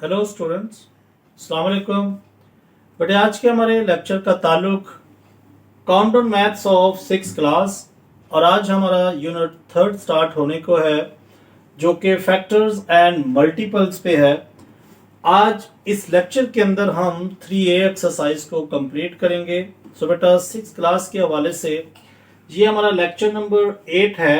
Hello students, अस्सलाम वालेकुम। बेटे आज के हमारे लेक्चर का ताल्लुक काउंटडाउन मैथ्स ऑफ 6 क्लास और आज हमारा यूनिट 3 स्टार्ट होने को है जो कि फैक्टर्स एंड मल्टीपल्स पे है। आज इस लेक्चर के अंदर हम 3A एक्सरसाइज को कंप्लीट करेंगे। सो बेटा 6 क्लास के हवाले से ये हमारा लेक्चर नंबर 8 है।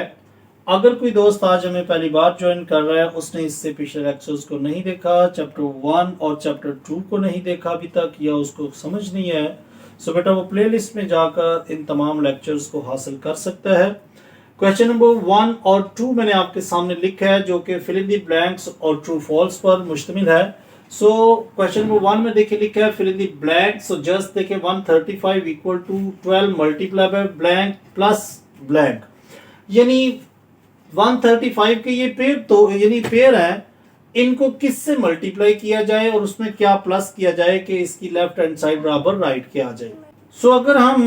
अगर कोई दोस्त आज हमें पहली बार ज्वाइन कर रहा है, उसने इससे पिछले लेक्चर्स को नहीं देखा, चैप्टर 1 और चैप्टर 2 को नहीं देखा अभी तक या उसको समझ नहीं है, सो बेटा वो प्लेलिस्ट में जाकर इन तमाम लेक्चर्स को हासिल कर सकता है। क्वेश्चन नंबर 1 और 2 मैंने आपके सामने लिखा है जो कि फिल इन द ब्लैंक्स और ट्रू फॉल्स पर मुश्तमिल है। सो क्वेश्चन नंबर 1 में देखिए लिखा है fill in the blanks. So just देखिए 135 equal to 12 multiply by blank plus blank, यानी 135 के ये पेयर तो यानी पेयर है, इनको किससे मल्टीप्लाई किया जाए और उसमें क्या प्लस किया जाए कि इसकी लेफ्ट हैंड साइड बराबर राइट के आ जाए। सो अगर हम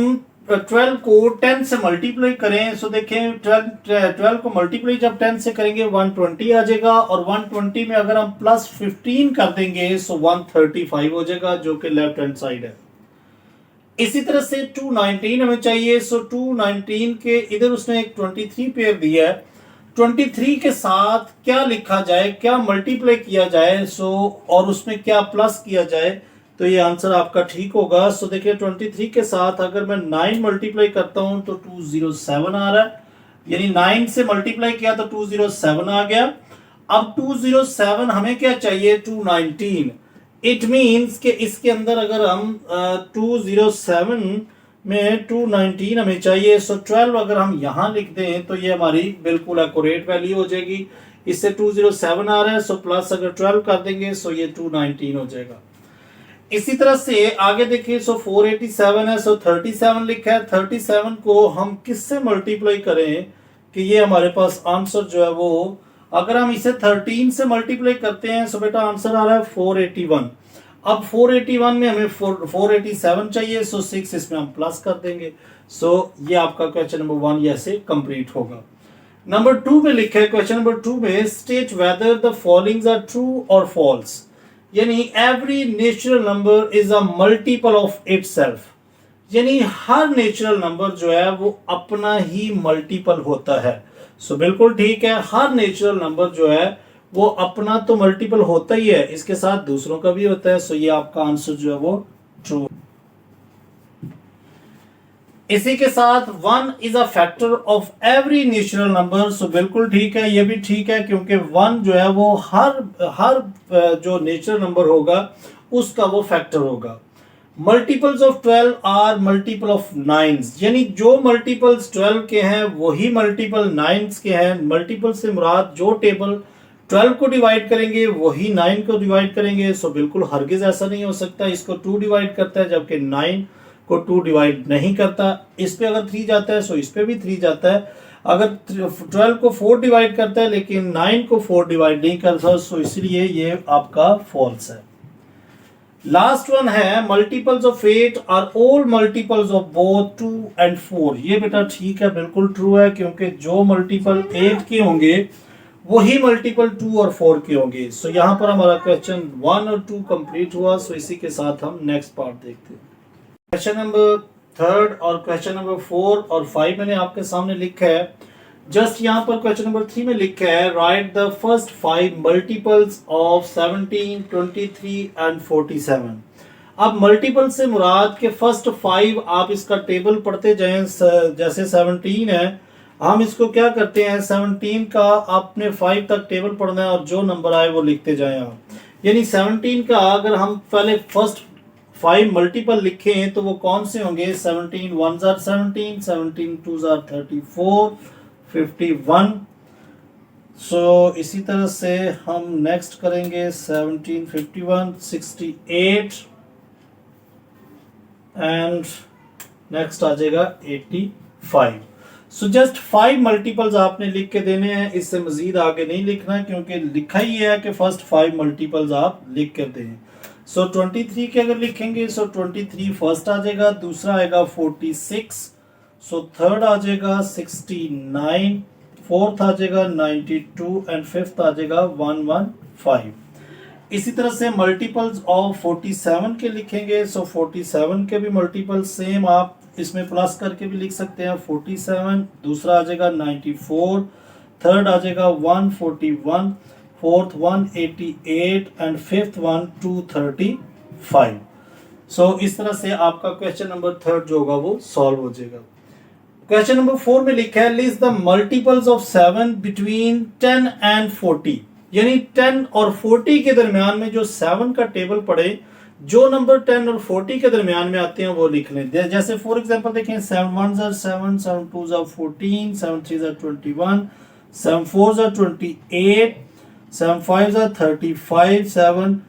12 को 10 से मल्टीप्लाई करें, सो देखें 12 को मल्टीप्लाई जब 10 से करेंगे 120 आ जाएगा और 120 में अगर हम प्लस 15 कर देंगे सो 135 हो जाएगा जो कि लेफ्ट हैंड साइड है। इसी तरह से 219 हमें चाहिए। सो 219 के इधर उसने एक 23 पेयर दिया है, 23 के साथ क्या लिखा जाए, क्या मल्टीप्लाई किया जाए और उसमें क्या प्लस किया जाए, तो ये आंसर आपका ठीक होगा। सो देखिए 23 के साथ अगर मैं 9 मल्टीप्लाई करता हूं तो 207 आ रहा है, यानी 9 से मल्टीप्लाई किया तो 207 आ गया। अब 207 हमें क्या चाहिए, 219। इट मीन्स कि इसके अंदर अगर हम 207 में 219 हमें चाहिए, सो 12 अगर हम यहां लिख दें तो ये हमारी बिल्कुल एक्यूरेट वैल्यू हो जाएगी। इससे 207 आ रहा है, सो प्लस अगर 12 कर देंगे सो ये 219 हो जाएगा। इसी तरह से आगे देखिए, सो 487 है, सो 37 लिखा है। 37 को हम किससे मल्टीप्लाई करें कि ये हमारे पास आंसर जो है वो, अगर हम इसे 13 से मल्टीप्लाई करते हैं सो बेटा आंसर आ रहा है 481। अब 481 में हमें 487 चाहिए, सो 6 इसमें हम प्लस कर देंगे। सो ये आपका क्वेश्चन नंबर 1 ऐसे कंप्लीट होगा। नंबर 2 में लिखा है, क्वेश्चन नंबर 2 में state whether the followings are true और फॉल्स, यानी every natural number is a multiple of itself, यानी हर नेचुरल नंबर जो है वो अपना ही मल्टीपल होता है। सो बिल्कुल ठीक है, हर नेचुरल नंबर जो है वो अपना तो मल्टीपल होता ही है, इसके साथ दूसरों का भी होता है। सो ये आपका आंसर जो है वो ट्रू। इसी के साथ 1 is a factor of every natural number. So बिल्कुल ठीक है, ये भी ठीक है क्योंकि 1 जो है वो हर जो नेचुरल नंबर होगा उसका वो फैक्टर होगा। Multiples of 12 are multiple of 9, यानी जो मल्टीपल्स 12 के हैं वही मल्टीपल 9 के हैं। मल्टीपल से मुराद जो टेबल 12 को डिवाइड करेंगे वही 9 को डिवाइड करेंगे। सो बिल्कुल हरगिज ऐसा नहीं हो सकता, इसको 2 डिवाइड करता है जबकि 9 को 2 डिवाइड नहीं करता। इस पे अगर 3 जाता है सो इस पे भी 3 जाता है। अगर 12 को 4 डिवाइड करता है लेकिन 9 को 4 डिवाइड नहीं करता, सो इसलिए ये आपका फॉल्स है। लास्ट वन है multiples of 8 are all multiples of both 2 and 4। ये बेटा ठीक है, बिल्कुल ट्रू है क्योंकि जो मल्टीपल 8 के होंगे वही मल्टीपल 2 और 4 के होंगे। सो यहां पर हमारा क्वेश्चन 1 और 2 कंप्लीट हुआ। सो इसी के साथ हम नेक्स्ट पार्ट देखते हैं। क्वेश्चन नंबर 3 और क्वेश्चन नंबर 4 और 5 मैंने आपके सामने लिखा है। जस्ट यहां पर क्वेश्चन नंबर 3 में लिखा है right the first 5 multiples of 17, 23 and 47। अब मल्टीपल से मुराद के फर्स्ट 5 आप इसका टेबल पढ़ते जाएं। जैसे 17 है, हम इसको क्या करते हैं, 17 का आपने 5 तक टेबल पढ़ना है और जो नंबर आए वो लिखते जाएं आप। यानी 17 का अगर हम पहले फर्स्ट 5 मल्टीपल लिखें तो वो कौन से होंगे, 17 1s are 17, 17 2s are 34, 51। सो इसी तरह से हम नेक्स्ट करेंगे 17 51 68 एंड नेक्स्ट आ जाएगा 85। सो जस्ट 5 मल्टीपल्स आपने लिख के देने हैं, इससे मजीद आगे नहीं लिखना है क्योंकि लिखा ही है कि फर्स्ट 5 मल्टीपल्स आप लिख कर दें। सो 23 के अगर लिखेंगे सो 23 फर्स्ट आ जाएगा, दूसरा आएगा 46, सो थर्ड आ जाएगा 69, फोर्थ आ जाएगा 92 एंड फिफ्थ आ जाएगा 115। इसी तरह से मल्टीपल्स ऑफ 47 के लिखेंगे, सो 47 के भी मल्टीपल सेम आप इसमें प्लस करके भी लिख सकते हैं। 47, दूसरा आ जाएगा 94, थर्ड आ जाएगा 141, फोर्थ 188 एंड फिफ्थ वन 235। सो इस तरह से आपका क्वेश्चन नंबर थर्ड जो होगा वो सॉल्व हो जाएगा। क्वेश्चन नंबर 4 में लिखा है list the multiples of 7 between 10 and 40, यानी 10 और 40 के दरमियान में जो 7 का टेबल पड़े, जो नंबर 10 और 40 के दरमियान में आते हैं वो लिख लें। जैसे फॉर एग्जांपल देखें 7 1 are 7, 7 2 are 14, 7 3 are 21, 7 4 are 28, 7 5 are 35, 7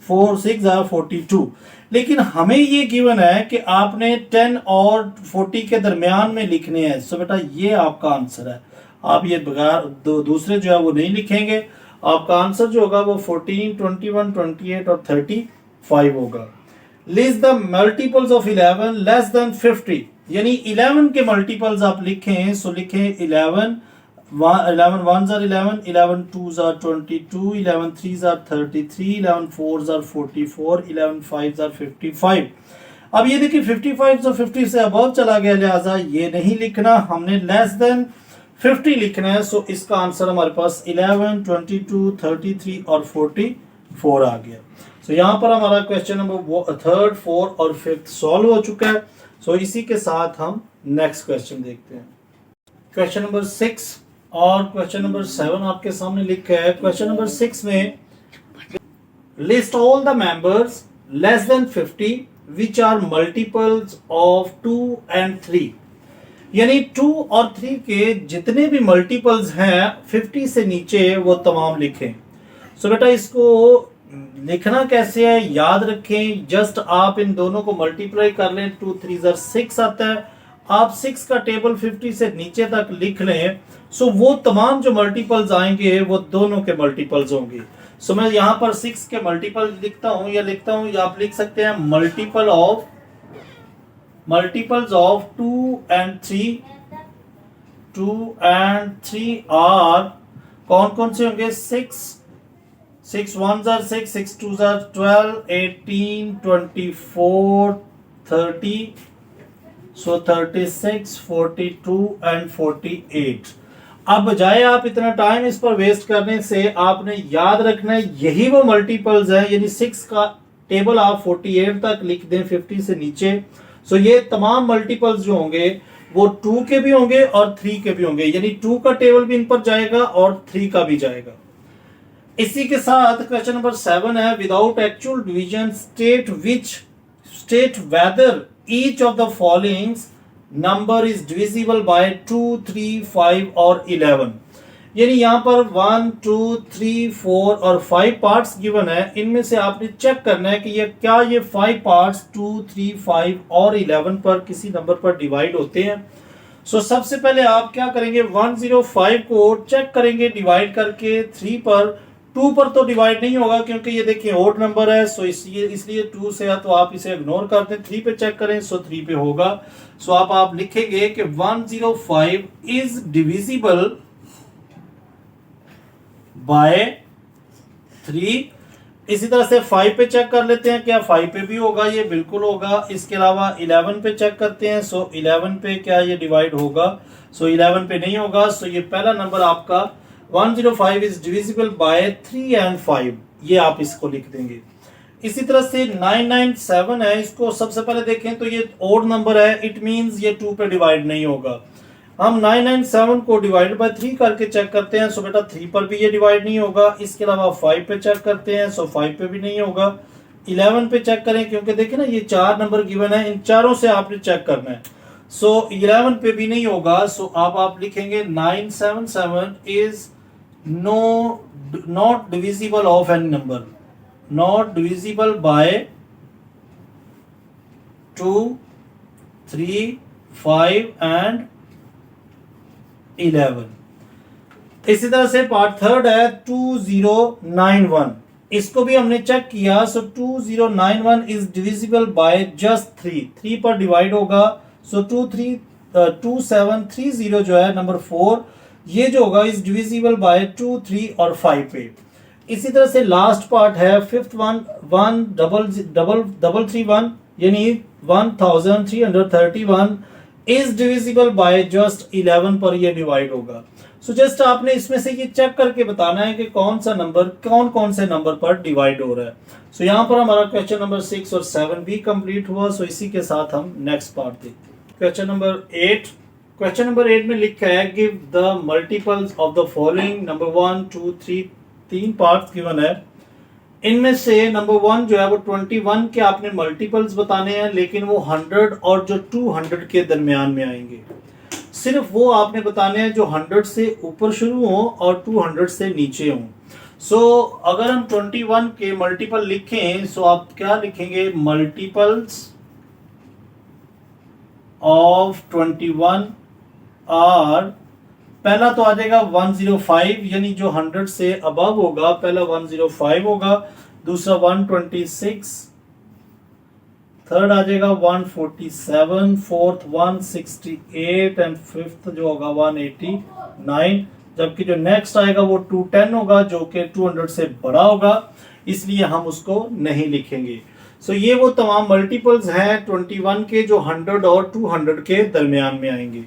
4 6 are 42। लेकिन हमें ये गिवन है कि आपने 10 और 40 के दरमियान में लिखने हैं। सो बेटा ये आपका आंसर है। आप ये बगैर दूसरे जो है वो नहीं लिखेंगे। आपका आंसर जो होगा वो 14, 21, 28 और 35 होगा। List the multiples of 11 less than 50, यानी 11 के मल्टीपल्स आप लिखें। सो लिखें 11 ones are 11, 11 twos are 22, 11 threes are 33, 11 fours are 44, 11 fives are 55। अब ये देखिए 55 तो 50 से अबव चला गया, लिहाजा ये नहीं लिखना, हमने लेस देन 50 लिखना है। सो इसका आंसर हमारे पास 11, 22, 33 और 44 आ गया। सो यहाँ पर हमारा क्वेश्चन नंबर थर्ड, फोर्थ और फिफ्थ सॉल्व हो चुका है। सो इसी के साथ हम नेक्स्ट क्वेश्चन देखते हैं। क्वेश्चन नंबर 6 और क्वेश्चन नंबर 7 आपके सामने लिखा है। क्वेश्चन नंबर 6 में list all the members less than 50 which are multiples of 2 and 3, यानी 2 और 3 के जितने भी मल्टीपल्स हैं 50 से नीचे वो तमाम लिखें। सो बेटा इसको लिखना कैसे है याद रखें, जस्ट आप इन दोनों को मल्टीप्लाई कर लें, 2 3 6 आता है। आप 6 का टेबल 50 से नीचे तक लिख लें। सो वो तमाम जो मल्टीपल्स आएंगे वो दोनों के मल्टीपल्स होंगे। सो मैं यहां पर 6 के मल्टीपल लिखता हूं या आप लिख सकते हैं multiples of 2 and 3। 2 and 3 are कौन कौन से होंगे? 6 ones are 6, 6 twos are 12, 18, 24, 30, so 36, 42 and 48। अब बजाय आप इतना टाइम इस पर वेस्ट करने से आपने याद रखना है यही वो मल्टीपल्स है, यानी 6 का टेबल आप 48 तक लिख दें 50 से नीचे। सो ये तमाम मल्टीपल्स जो होंगे वो 2 के भी होंगे और 3 के भी होंगे, यानी 2 का टेबल भी इन पर जाएगा और 3 का भी जाएगा। इसी के साथ क्वेश्चन नंबर 7 है without actual division state whether each of the following number is divisible bye 2, 3, 5 और 11, यानी यहां पर 1, 2, 3, 4 और 5 पार्ट्स गिवन है। इनमें से आपने चेक करना है कि ये 5 पार्ट्स 2, 3, 5 और 11 पर किसी नंबर पर डिवाइड होते हैं। सो सबसे पहले आप क्या करेंगे, 105 को चेक करेंगे डिवाइड करके 3 पर। 2 पर तो डिवाइड नहीं होगा क्योंकि ये देखिए ओड नंबर है, सो इसलिए 2 से है तो आप इसे इग्नोर कर दें। 3 पे चेक करें, सो 3 पे होगा। सो आप लिखेंगे कि 105 इज डिविजिबल बाय 3। इसी तरह से 5 पे चेक कर लेते हैं, क्या 5 पे भी होगा? ये बिल्कुल होगा। इसके अलावा 11 पे चेक करते हैं, सो 11 पे क्या ये डिवाइड होगा? सो 11 पे नहीं होगा। सो ये पहला नंबर आपका 105 इज डिविजिबल बाय 3 एंड 5, ये आप इसको लिख देंगे। इसी तरह से 997 है, इसको सबसे पहले देखें तो ये ओड नंबर है, इट मींस ये 2 पे डिवाइड नहीं होगा। हम 997 को डिवाइड बाय 3 करके चेक करते हैं, सो बेटा 3 पर भी ये डिवाइड नहीं होगा। इसके अलावा 5 पे चेक करते हैं, सो 5 पे भी नहीं होगा। 11 पे चेक करें क्योंकि देखिए ना ये 4 नंबर गिवन है, इन चारों से आपने चेक करना है। सो 11 पे भी नहीं होगा। सो आप लिखेंगे 977 is not divisible of any number, not divisible by 2, 3, 5 and 11। इसी तरह से पार्ट थर्ड है 2091, इसको भी हमने चेक किया। सो 2091 इज डिविजिबल बाय जस्ट 3 पर डिवाइड होगा। सो 2730 जो है नंबर 4, ये जो होगा इज डिविजिबल बाय 2, 3 और 5 पे। इसी तरह से लास्ट पार्ट है फिफ्थ वन, 1331 यानी 1331 इज डिविजिबल बाय जस्ट 11 पर ये डिवाइड होगा। सो जस्ट आपने इसमें से ये चेक करके बताना है कि कौन सा नंबर कौन कौन से नंबर पर डिवाइड हो रहा है। सो यहाँ पर हमारा क्वेश्चन नंबर 6 और 7 भी कंप्लीट हुआ। सो इसी के साथ हम नेक्स्ट पार्ट देखते हैं। Question number 8। क्वेश्चन नंबर 8 में लिखा है give the multiples of the following. Number 1 2 3 तीन पार्ट्स गिवन है। इनमें से नंबर 1 जो है वो 21 के आपने मल्टीपल्स बताने हैं, लेकिन वो 100 और जो 200 के दरमियान में आएंगे। सिर्फ वो आपने बताने हैं जो 100 से ऊपर शुरू हो और 200 से नीचे हो। सो अगर हम 21 के मल्टीपल लिखें, सो आप क्या लिखेंगे, मल्टीपल्स ऑफ 21 आर, पहला तो आ जाएगा 105 यानी जो 100 से अबव होगा, पहला 105 होगा, दूसरा 126, थर्ड आ जाएगा 147, फोर्थ 168 एंड फिफ्थ जो होगा 189। जबकि जो नेक्स्ट आएगा वो 210 होगा जो कि 200 से बड़ा होगा, इसलिए हम उसको नहीं लिखेंगे। सो ये वो तमाम मल्टीपल्स हैं 21 के जो 100 और 200 के दरमियान में आएंगे।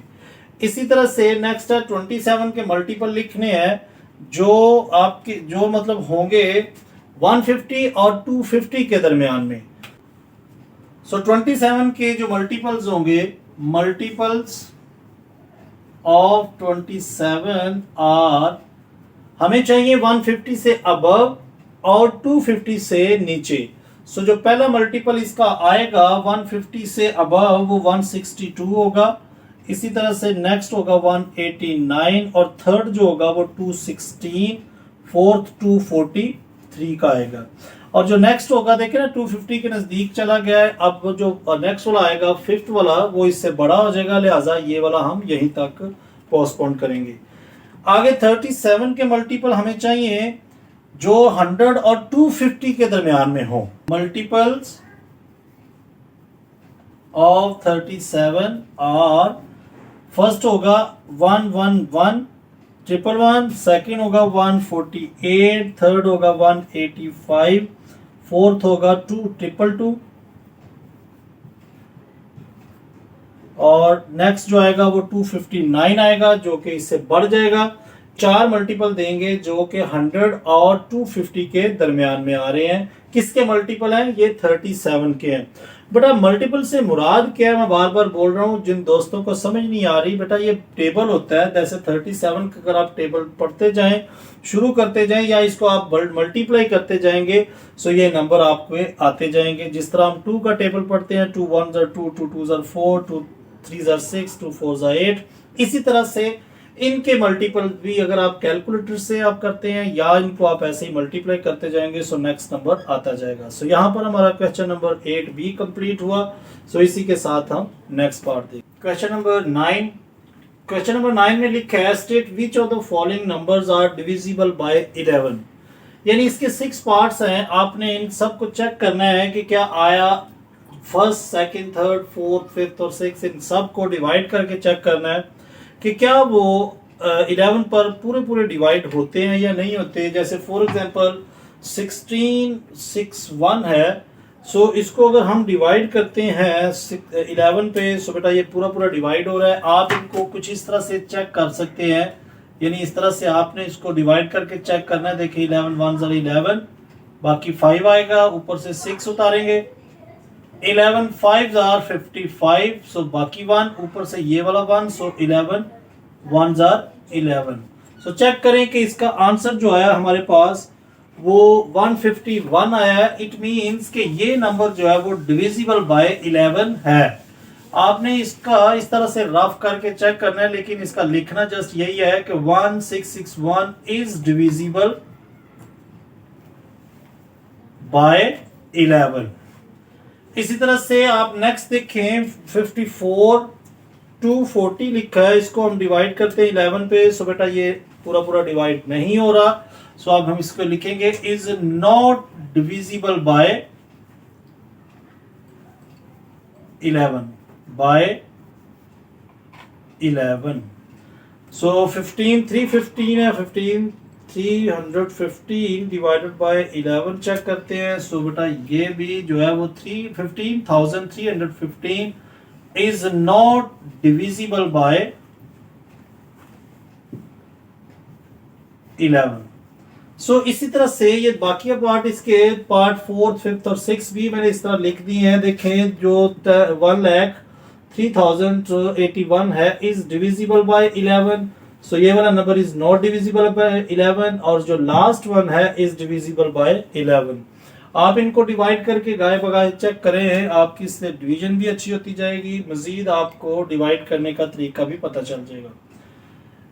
इसी तरह से नेक्स्ट है 27 के मल्टीपल लिखने हैं जो आपके जो मतलब होंगे 150 और 250 के दरमियान में। सो 27 के जो मल्टीपल्स होंगे, मल्टीपल्स ऑफ 27 आर, हमें चाहिए 150 से अबव और 250 से नीचे। सो जो पहला मल्टीपल इसका आएगा 150 से अबव वो 162 होगा, इसी तरह से नेक्स्ट होगा 189 और थर्ड जो होगा वो 216, फोर्थ 243 का आएगा। और जो नेक्स्ट होगा देखिए ना 250 के नजदीक चला गया है। अब जो नेक्स्ट वाला आएगा फिफ्थ वाला वो इससे बड़ा हो जाएगा, लिहाजा ये वाला हम यहीं तक पोस्टपोन करेंगे। आगे 37 के मल्टीपल हमें चाहिए जो 100 और 250 के दरमियान में हो। मल्टीपल्स ऑफ 37 आर, फर्स्ट होगा 111 111, सेकेंड होगा 148, थर्ड होगा 185, फोर्थ होगा 2222 और नेक्स्ट जो आएगा वो 259 आएगा जो कि इससे बढ़ जाएगा। चार मल्टीपल देंगे जो कि 100 और 250 के दरमियान में आ रहे हैं। किसके मल्टीपल हैं? ये 37 के हैं। बेटा मल्टीपल से मुराद क्या है, मैं बार बार बोल रहा हूँ, जिन दोस्तों को समझ नहीं आ रही, बेटा ये टेबल होता है। जैसे 37 का अगर आप टेबल पढ़ते जाएं, शुरू करते जाएं या इसको आप मल्टीप्लाई करते जाएंगे सो ये नंबर आपको आते जाएंगे। जिस तरह हम 2 का टेबल पढ़ते हैं, 2 1 2, 2 2 4, 2 3 6, 2 4 8, इसी तरह से इनके मल्टीपल भी अगर आप कैलकुलेटर से आप करते हैं या इनको आप ऐसे ही मल्टीप्लाई करते जाएंगे सो नेक्स्ट नंबर आता जाएगा। सो यहाँ पर हमारा क्वेश्चन नंबर 8 भी कंप्लीट हुआ। सो इसी के साथ हम नेक्स्ट पार्ट देखें। Question number 9। क्वेश्चन नंबर 9 में लिखा है state which of the following numbers are divisible by 11। यानी इसके 6 पार्ट्स हैं, आपने इन सब को चेक करना है कि क्या आया first, second, third, fourth, fifth और सिक्स, इन सब को डिवाइड करके चेक करना है कि क्या वो 11 पर पूरे पूरे डिवाइड होते हैं या नहीं होते। जैसे फॉर एग्जांपल 1661 है, सो इसको अगर हम डिवाइड करते हैं 11 पे, सो बेटा ये पूरा पूरा डिवाइड हो रहा है। आप इनको कुछ इस तरह से चेक कर सकते हैं, यानी इस तरह से आपने इसको डिवाइड करके चेक करना है। देखिए 11 1 11, बाकी 5 आएगा, ऊपर से 6 उतारेंगे, 11 5 आर 55, सो बाकी 1, ऊपर से ये वाला 1, सो 11 1 आर 11। सो चेक करें कि इसका आंसर जो आया हमारे पास वो 151 आया है। इट मींस कि ये नंबर जो है वो डिविजिबल बाय 11 है। आपने इसका इस तरह से रफ करके चेक करना है, लेकिन इसका लिखना जस्ट यही है कि 1661 इज डिविजिबल बाय 11। इसी तरह से आप नेक्स्ट देखें 54 240 लिखा है, इसको हम डिवाइड करते हैं 11 पे, सो बेटा ये पूरा पूरा डिवाइड नहीं हो रहा। सो अब हम इसको लिखेंगे is not divisible by 11 by 11। सो 15 315 है, 15 315 डिवाइडेड बाय 11 चेक करते हैं। सो बेटा ये भी जो है वो 15,315 इज नॉट डिविजिबल बाय 11। सो इसी तरह से ये बाकी पार्ट, इसके पार्ट 4, 5 और 6 भी मैंने इस तरह लिख दिए हैं। देखें जो 1,03,081 है इज डिविजिबल बाय 11। सो ये वाला number is not divisible by 11 और जो लास्ट वन है इज डिविजिबल बाय 11। आप इनको डिवाइड करके गाय बगाए चेक करें, आपकी इससे डिवीजन भी अच्छी होती जाएगी, मजीद आपको डिवाइड करने का तरीका भी पता चल जाएगा।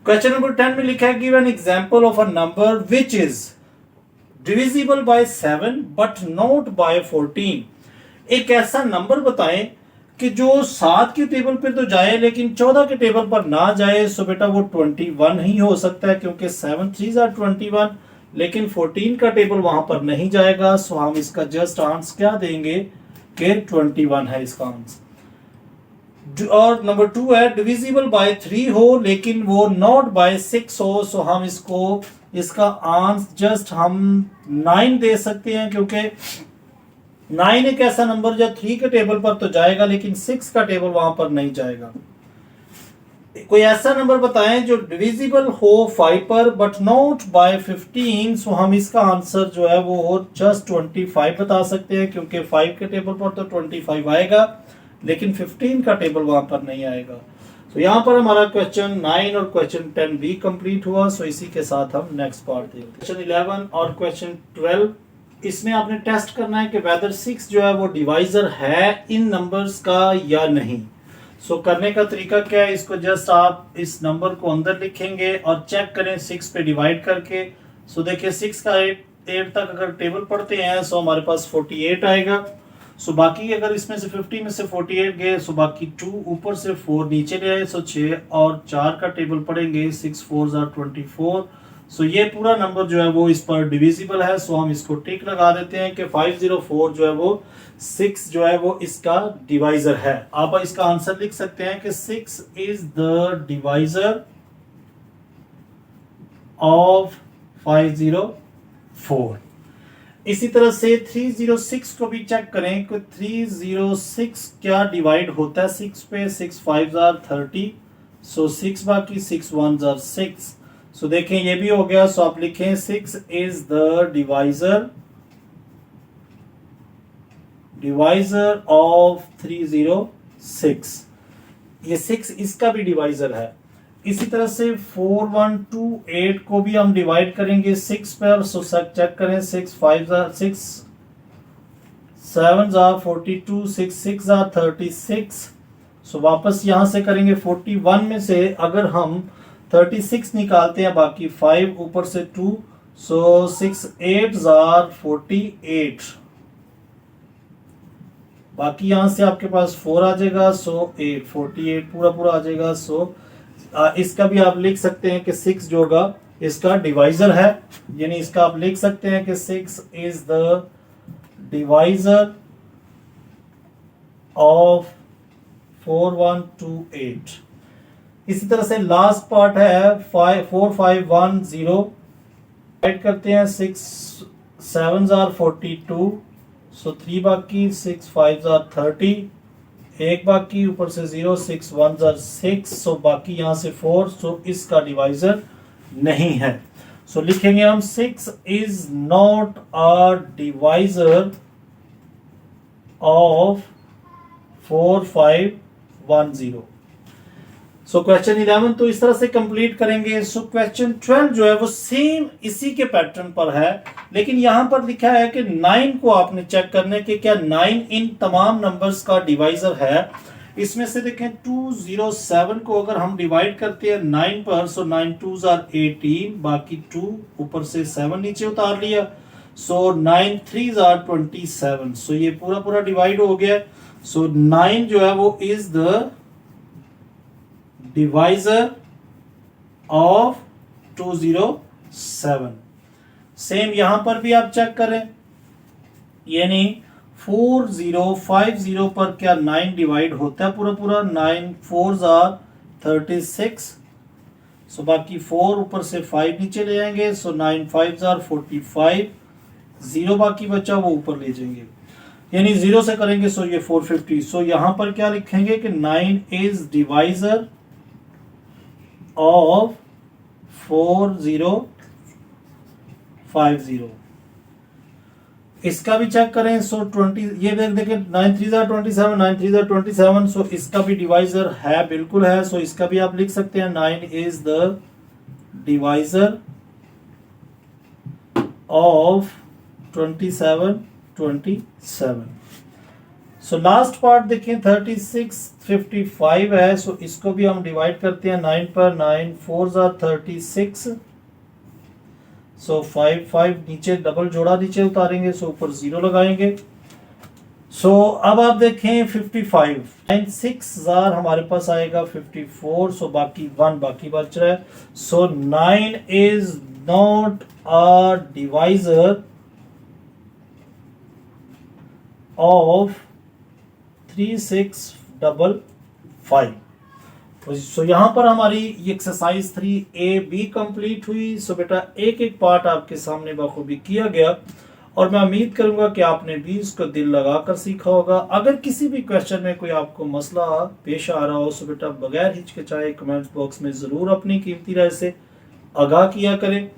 क्वेश्चन नंबर 10 में लिखा है give an example of a number which is divisible by 7 but not by 14। एक ऐसा नंबर बताएं कि जो 7 के टेबल पर तो जाए लेकिन 14 के टेबल पर ना जाए। सो बेटा वो 21 ही हो सकता है, क्योंकि 7 3s are 21, लेकिन 14 का टेबल वहां पर नहीं जाएगा। सो हम इसका जस्ट आंसर क्या देंगे कि 21 है इसका आंसर। और नंबर 2 है डिविजिबल बाय 3 हो लेकिन वो नॉट बाय 6 हो। सो हम इसका आंसर जस्ट हम 9 दे सकते हैं, क्योंकि 9 एक ऐसा नंबर जो 3 के टेबल पर तो जाएगा लेकिन 6 का टेबल वहां पर नहीं जाएगा। कोई ऐसा नंबर बताएं जो डिविजिबल हो 5 पर बट नॉट बाय 15। सो हम इसका आंसर जो है वो जस्ट 25 बता सकते हैं, क्योंकि 5 के टेबल पर तो 25 आएगा लेकिन 15 का टेबल वहां पर नहीं आएगा। तो यहाँ पर हमारा क्वेश्चन 9 और क्वेश्चन 10 भी कंप्लीट हुआ। सो इसी के साथ हम नेक्स्ट पार्ट देखते हैं। क्वेश्चन 11 और क्वेश्चन 12, इसमें आपने टेस्ट करना है कि वेदर 6 जो है वो डिवाइजर है इन नंबर्स का या नहीं। सो करने का तरीका क्या है, इसको जस्ट आप इस नंबर को अंदर लिखेंगे और चेक करें 6 पे डिवाइड करके। सो देखिए 6 का 8 तक अगर टेबल पढ़ते हैं सो हमारे पास 48 आएगा। सो बाकी अगर इसमें से 50 में से 48 गए सो बाकी 2 ऊपर से 4 नीचे ले आए। सो 6 और 4 का टेबल पढ़ेंगे, 6 4s are 24। सो ये पूरा नंबर जो है वो इस पर डिविजिबल है। सो हम इसको टिक लगा देते हैं कि 504 जो है वो 6 जो है वो इसका डिवाइजर है। आप इसका आंसर लिख सकते हैं कि 6 इज द डिवाइजर ऑफ 504। इसी तरह से 306 को भी चेक करें कि 306 क्या डिवाइड होता है 6 पे। 6 5s are 30। सो 6 बाकी 6 1s are 6। सो देखें ये भी हो गया। सो आप लिखें 6 इज द डिवाइजर ऑफ 306। ये 6 इसका भी डिवाइजर है। इसी तरह से 4128 को भी हम डिवाइड करेंगे 6 पर। सो चेक करें 6 5s 7s are 42, 6 6s are 36। सो वापस यहां से करेंगे 41 में से अगर हम 36 निकालते हैं बाकी 5 ऊपर से 2। सो 6 8s are 48, बाकी यहां से आपके पास 4 आ जाएगा। सो 8 48 पूरा आ जाएगा। सो इसका भी आप लिख सकते हैं कि 6 जो होगा इसका डिवाइजर है, यानी इसका आप लिख सकते हैं कि 6 इज द डिवाइजर ऑफ 4128। इसी तरह से लास्ट पार्ट है 4510 ऐड करते हैं। 6 7s are 42। सो 3 बाकी 6 5s are 30, एक बाकी ऊपर से 0 6 1s are 6। सो बाकी यहां से 4। सो इसका डिवाइजर नहीं है। सो लिखेंगे हम 6 is not a divisor of 4510। So question 11 तो इस तरह से कंप्लीट करेंगे। सो क्वेश्चन 12 जो है वो सेम इसी के पैटर्न पर है, लेकिन यहां पर लिखा है कि 9 को आपने चेक करने के क्या 9 इन तमाम नंबर्स का डिवाइजर है। इसमें से देखें 207 को अगर हम डिवाइड करते हैं 9 पर। सो 9 2s are 18, बाकी 2 ऊपर से 7 नीचे उतार लिया। सो 9 3s are 27। सो ये पूरा डिवाइड हो गया। सो 9 जो है वो is the divisor of 207। Same यहां पर भी आप चेक करें, यानी 4050 पर क्या 9 डिवाइड होता है पूरा। 9 4s are 36। सो बाकी 4 ऊपर से 5 नीचे ले आएंगे, सो 9 5 आर 45, 0 बाकी बचा वो ऊपर ले जाएंगे, यानी 0 से करेंगे सो ये 450। सो यहां पर क्या लिखेंगे कि 9 इज डिवाइजर ऑफ 4050। इसका भी चेक करें, सो 20 ये देखें 9 3 27, 9 3 27, सो इसका भी डिवाइजर है, बिल्कुल है। सो इसका भी आप लिख सकते हैं 9 is the divisor of 27 27। So last part देखें 36 55 है, सो इसको भी हम डिवाइड करते हैं 9 पर, 9 4 आर 36, सो 5 5 नीचे डबल जोड़ा नीचे उतारेंगे, सो ऊपर 0 लगाएंगे। सो अब आप देखें 55 9 6 आर हमारे पास आएगा 54, सो बाकी 1 बाकी बच रहा है। सो 9 is not a divisor of 3655। सो यहाँ पर हमारी एक्सरसाइज 3A-B कंप्लीट हुई। सो बेटा एक एक पार्ट आपके सामने बखूबी किया गया और मैं उम्मीद करूंगा कि आपने भी इसको दिल लगाकर सीखा होगा। अगर किसी भी क्वेश्चन में कोई आपको मसला पेश आ रहा हो, सो बेटा बगैर हिचकिचाए कमेंट बॉक्स में ज़रूर अपनी कीमती राय से आगाह किया करें।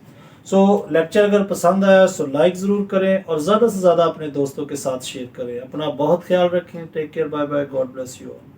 सो लेक्चर अगर पसंद आया सो लाइक ज़रूर करें और ज़्यादा से ज़्यादा अपने दोस्तों के साथ शेयर करें। अपना बहुत ख्याल रखें। Take care, bye bye, god bless you all.